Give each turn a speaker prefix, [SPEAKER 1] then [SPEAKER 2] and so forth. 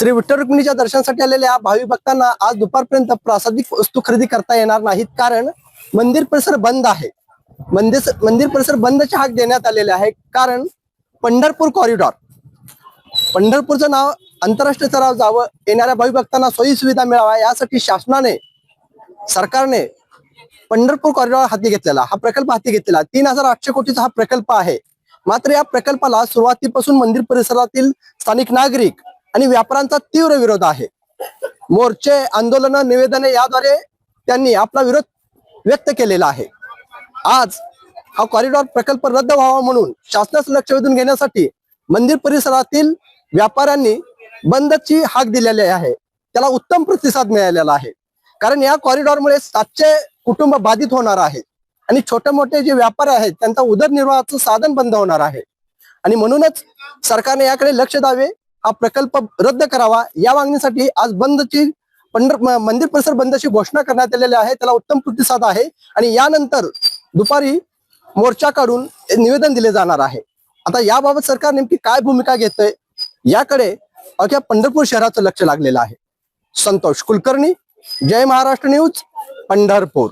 [SPEAKER 1] श्री विठ्ठल रुक्मिणीच्या दर्शनासाठी आलेल्या भाविक भक्तांना आज दुपारपर्यंत प्रासादिक वस्तू खरेदी करता येणार नाहीत, कारण मंदिर परिसर बंद आहे। मंदिर परिसर बंदची हाक देण्यात आलेले आहे, कारण पंढरपूर कॉरिडॉर, पंढरपूरचं नाव आंतरराष्ट्रीय स्तरावर जावं, येणाऱ्या भाविक भक्तांना सोयी सुविधा मिळावा यासाठी सरकारने पंढरपूर कॉरिडॉर हाती घेतलेला, हा प्रकल्प हाती घेतलेला 3800 कोटीचा हा प्रकल्प आहे। मात्र या प्रकल्पाला सुरुवातीपासून मंदिर परिसरातील स्थानिक नागरिक आणि व्यापाऱ्यांचा तीव्र विरोध आहे। मोर्चे, आंदोलन, निवेदने याद्वारे त्यांनी आपला विरोध व्यक्त केलेला आहे। आज हा कॉरिडॉर प्रकल्प रद्द व्हावा म्हणून शासनाचं लक्ष वेधून घेण्यासाठी मंदिर परिसरातील व्यापाऱ्यांनी बंदची हाक दिलेली आहे। त्याला उत्तम प्रतिसाद मिळालेला आहे, कारण या कॉरिडॉरमुळे 700 कुटुंब बाधित होणार आहेत आणि छोटे मोठे जे व्यापारी आहेत त्यांचा उदरनिर्वाहाचं साधन बंद होणार आहे। आणि म्हणूनच सरकारने याकडे लक्ष द्यावे, हा प्रकल्प रद्द करावा या मागणीसाठी आज मंदिर परिसर बंदची घोषणा करण्यात आलेली आहे। त्याला उत्तम प्रतिसाद आहे आणि यानंतर दुपारी मोर्चा काढून निवेदन दिले जाणार आहे। आता याबाबत सरकार नेमकी काय भूमिका घेतंय याकडे अख्या पंढरपूर शहराचं लक्ष लागलेलं आहे। संतोष कुलकर्णी, जय महाराष्ट्र न्यूज, पंढरपूर।